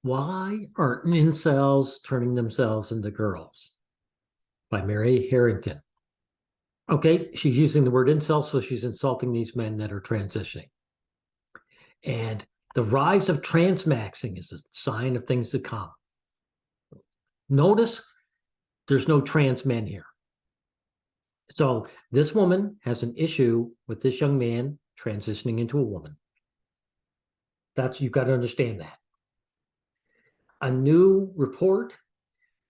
Why Aren't Incels Turning Themselves into Girls? By Mary Harrington. Okay, she's using the word incel, so she's insulting these men that are transitioning. And the rise of transmaxing is a sign of things to come. Notice there's no trans men here. So this woman has an issue with this young man transitioning into a woman. You've got to understand that. A new report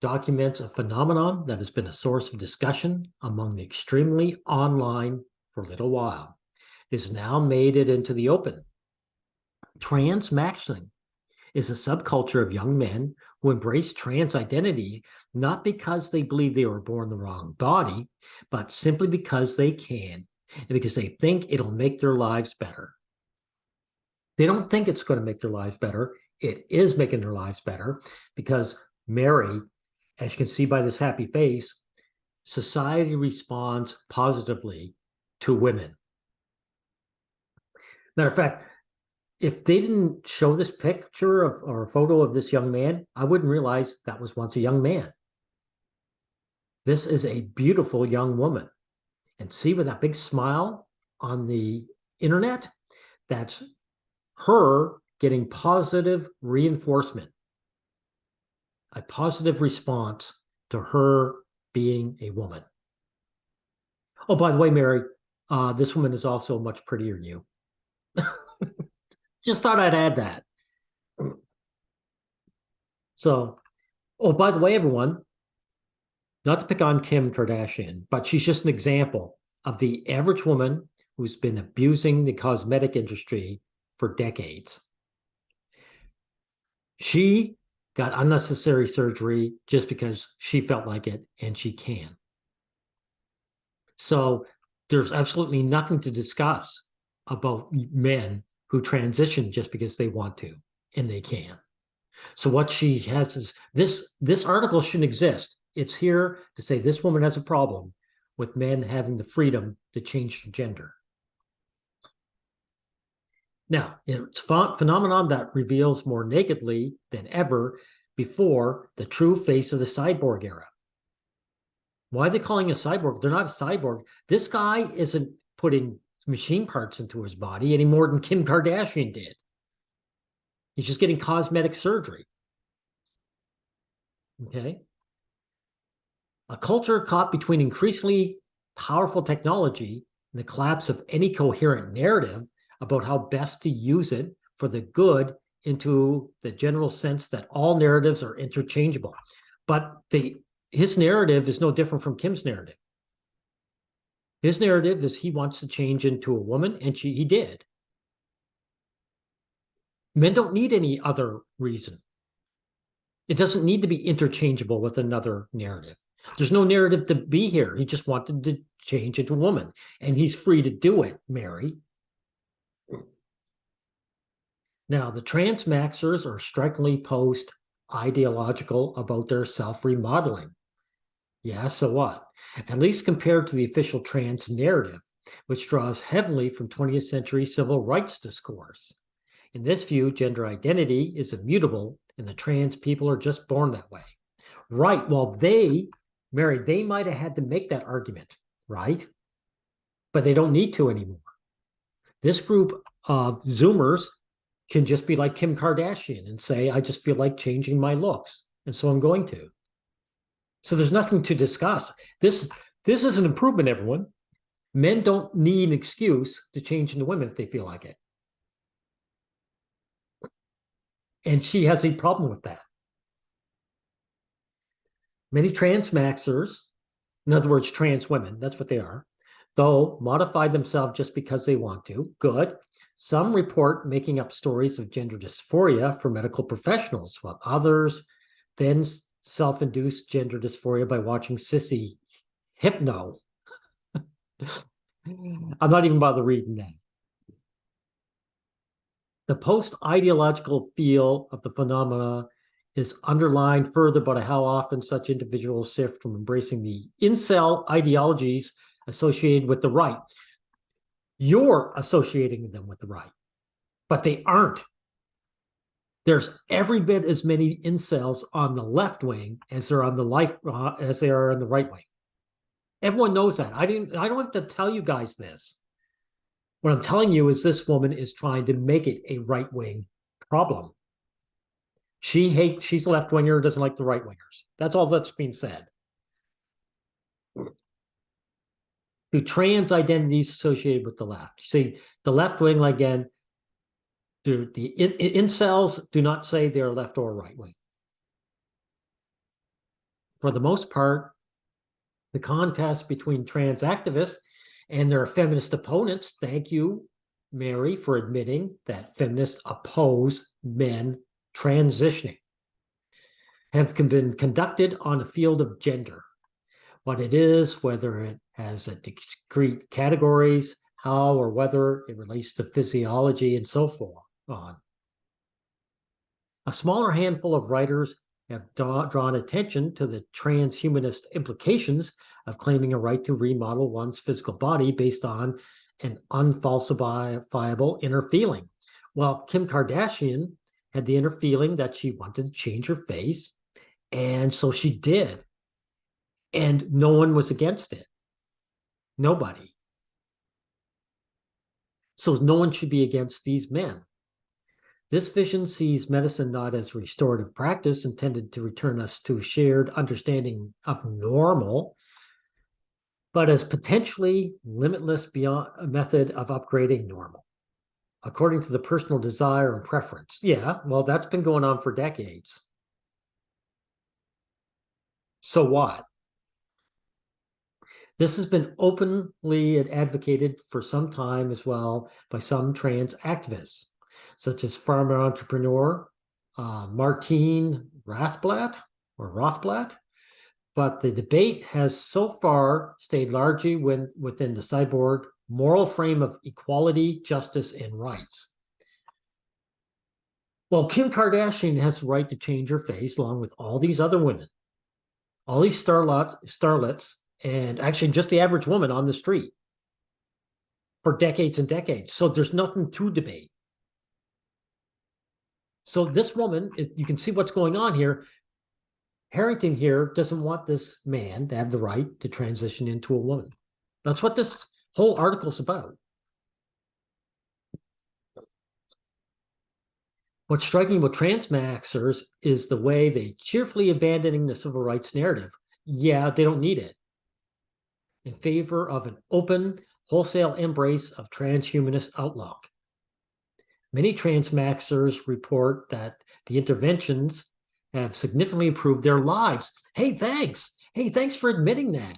documents a phenomenon that has been a source of discussion among the extremely online for a little while. It has now made it into the open. Transmaxxing is a subculture of young men who embrace trans identity not because they believe they were born the wrong body, but simply because they can and because they think it'll make their lives better. They don't think it's going to make their lives better. It is making their lives better because Mary, as you can see by this happy face, society responds positively to women. Matter of fact, if they didn't show this picture or a photo of this young man, I wouldn't realize that was once a young man. This is a beautiful young woman. And see with that big smile on the internet, that's her getting positive reinforcement, a positive response to her being a woman. Oh, by the way, Mary, this woman is also much prettier than you. Just thought I'd add that. So, oh, by the way, everyone, not to pick on Kim Kardashian, but she's just an example of the average woman who's been abusing the cosmetic industry for decades. She got unnecessary surgery just because she felt like it and she can. So there's absolutely nothing to discuss about men who transition just because they want to and they can. So what she has is this article shouldn't exist. It's here to say this woman has a problem with men having the freedom to change their gender. Now, it's a phenomenon that reveals more nakedly than ever before the true face of the cyborg era. Why are they calling a cyborg? They're not a cyborg. This guy isn't putting machine parts into his body any more than Kim Kardashian did. He's just getting cosmetic surgery. Okay. A culture caught between increasingly powerful technology and the collapse of any coherent narrative about how best to use it for the good into the general sense that all narratives are interchangeable. But his narrative is no different from Kim's narrative. His narrative is he wants to change into a woman, and he did. Men don't need any other reason. It doesn't need to be interchangeable with another narrative. There's no narrative to be here. He just wanted to change into a woman, and he's free to do it, Mary. Now, the transmaxers are strikingly post-ideological about their self-remodeling. Yeah, so what? At least compared to the official trans narrative, which draws heavily from 20th century civil rights discourse. In this view, gender identity is immutable, and the trans people are just born that way. Right, well, Mary, they might have had to make that argument, right? But they don't need to anymore. This group of Zoomers can just be like Kim Kardashian and say, I just feel like changing my looks, and so I'm going to. So there's nothing to discuss. This is an improvement, everyone. Men don't need an excuse to change into women if they feel like it. And she has a problem with that. Many transmaxers, in other words, trans women, that's what they are, though modify themselves just because they want to. Good. Some report making up stories of gender dysphoria for medical professionals, while others then self-induced gender dysphoria by watching sissy hypno. I'm not even bothered reading that. The post-ideological feel of the phenomena is underlined further by how often such individuals shift from embracing the incel ideologies associated with the right. You're associating them with the right, but they aren't. There's every bit as many incels on the left wing as there are on the as they are on the right wing. Everyone knows that. I don't have to tell you guys this. What I'm telling you is this woman is trying to make it a right wing problem. She's a left winger, doesn't like the right wingers. That's all that's being said. Do trans identities associated with the left? You see, the left wing, again, the incels do not say they're left or right wing. For the most part, the contest between trans activists and their feminist opponents, thank you, Mary, for admitting that feminists oppose men transitioning, have been conducted on a field of gender. What it is, whether it has a discrete categories, how or whether it relates to physiology and so forth on. A smaller handful of writers have drawn attention to the transhumanist implications of claiming a right to remodel one's physical body based on an unfalsifiable inner feeling. Well, Kim Kardashian had the inner feeling that she wanted to change her face, and so she did. And no one was against it. Nobody. So no one should be against these men. This vision sees medicine not as restorative practice intended to return us to a shared understanding of normal, but as potentially limitless beyond a method of upgrading normal, according to the personal desire and preference. Yeah, well, that's been going on for decades. So what? This has been openly advocated for some time as well by some trans activists, such as farmer entrepreneur Martine Rothblatt. But the debate has so far stayed largely within the cyborg moral frame of equality, justice, and rights. Well, Kim Kardashian has the right to change her face along with all these other women, all these starlets, and actually just the average woman on the street for decades and decades. So there's nothing to debate. So this woman, you can see what's going on here. Harrington here doesn't want this man to have the right to transition into a woman. That's what this whole article's about. What's striking with Transmaxxers is the way they cheerfully abandoning the civil rights narrative. Yeah, they don't need it. In favor of an open, wholesale embrace of transhumanist outlook. Many Transmaxxers report that the interventions have significantly improved their lives. Hey, thanks. Hey, thanks for admitting that.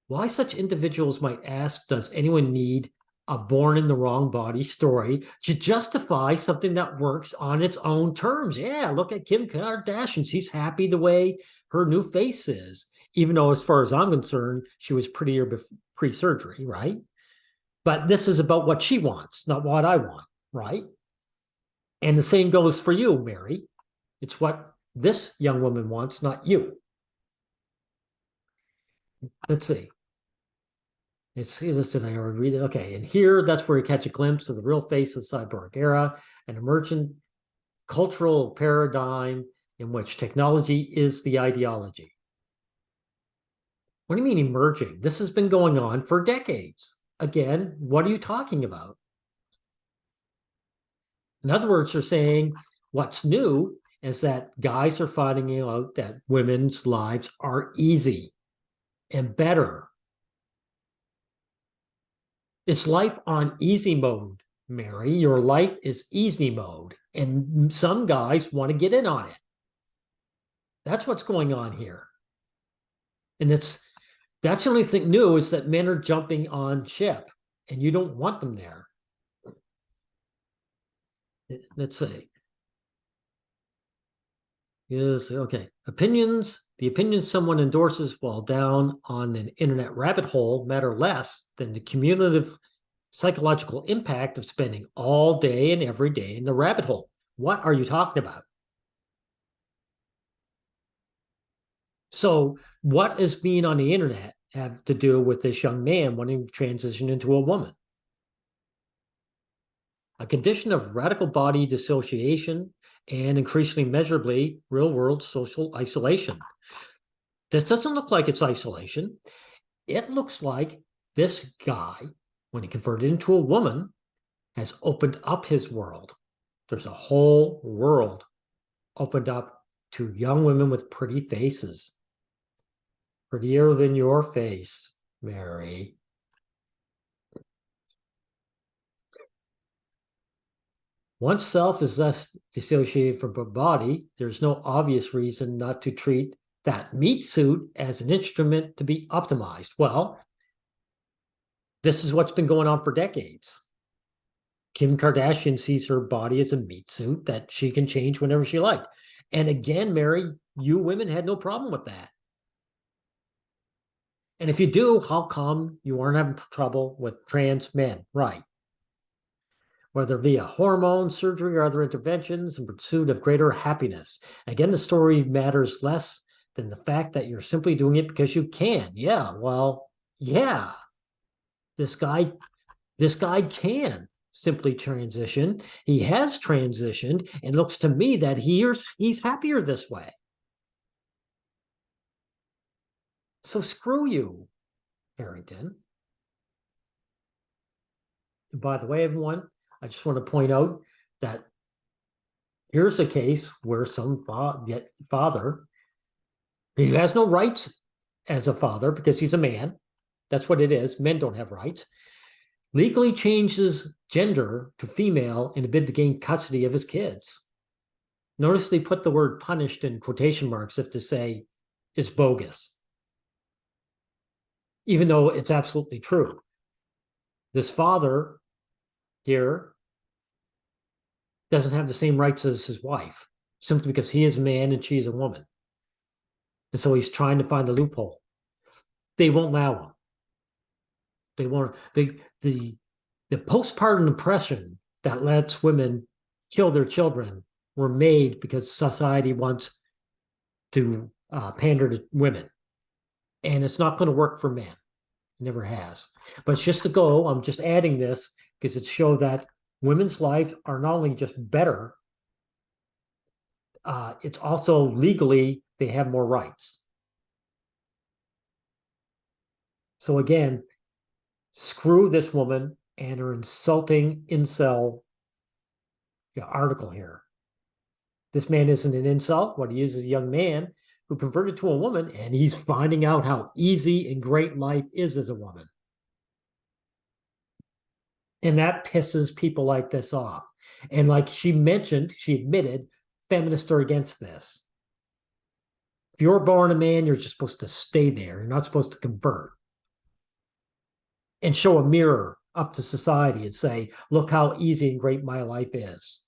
Why such individuals might ask, does anyone need a born in the wrong body story to justify something that works on its own terms? Yeah, look at Kim Kardashian. She's happy the way her new face is, even though, as far as I'm concerned, she was prettier pre-surgery, right? But this is about what she wants, not what I want, right? And the same goes for you, Mary. It's what this young woman wants, not you. Let's see. Listen, I already read it. Okay, and here, that's where you catch a glimpse of the real face of the cyborg era, an emergent cultural paradigm in which technology is the ideology. What do you mean emerging? This has been going on for decades. Again, what are you talking about? In other words, they're saying what's new is that guys are finding out that women's lives are easy and better. It's life on easy mode, Mary. Your life is easy mode, and some guys want to get in on it. That's what's going on here. And that's the only thing new is that men are jumping on ship, and you don't want them there. Let's see. Is okay. Opinions. The opinions someone endorses while down on an internet rabbit hole matter less than the cumulative psychological impact of spending all day and every day in the rabbit hole. What are you talking about? So what is being on the internet have to do with this young man wanting to transition into a woman? A condition of radical body dissociation and increasingly measurably real-world social isolation. This doesn't look like it's isolation. It looks like this guy, when he converted into a woman, has opened up his world. There's a whole world opened up to young women with pretty faces. Prettier than your face, Mary. Once self is thus dissociated from the body, there's no obvious reason not to treat that meat suit as an instrument to be optimized. Well, this is what's been going on for decades. Kim Kardashian sees her body as a meat suit that she can change whenever she liked. And again, Mary, you women had no problem with that. And if you do, how come you aren't having trouble with trans men? Right. Whether via hormone, surgery, or other interventions in pursuit of greater happiness. Again, the story matters less than the fact that you're simply doing it because you can. Yeah, well, yeah. This guy can simply transition. He has transitioned, and looks to me that he's happier this way. So screw you, Harrington. And by the way, everyone, I just want to point out that here's a case where some father, he has no rights as a father because he's a man. That's what it is. Men don't have rights. Legally changes gender to female in a bid to gain custody of his kids. Notice they put the word punished in quotation marks if to say is bogus, even though it's absolutely true. This father here doesn't have the same rights as his wife, simply because he is a man and she is a woman. And so he's trying to find a loophole. They won't allow him. They won't. The postpartum depression that lets women kill their children were made because society wants to pander to women. And it's not going to work for men. It never has. But it's just to go, I'm just adding this because it shows that women's lives are not only just better, it's also legally, they have more rights. So again, screw this woman and her insulting incel article here. This man isn't an incel. What he is a young man who converted to a woman, and he's finding out how easy and great life is as a woman. And that pisses people like this off. And like she mentioned, she admitted, feminists are against this. If you're born a man, you're just supposed to stay there. You're not supposed to convert. And show a mirror up to society and say, look how easy and great my life is.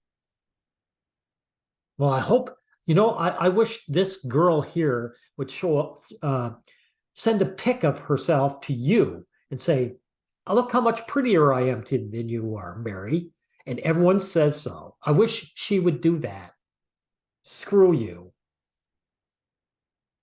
Well, I hope, I wish this girl here would show up, send a pic of herself to you and say, oh, look how much prettier I am than you are, Mary. And everyone says so. I wish she would do that. Screw you.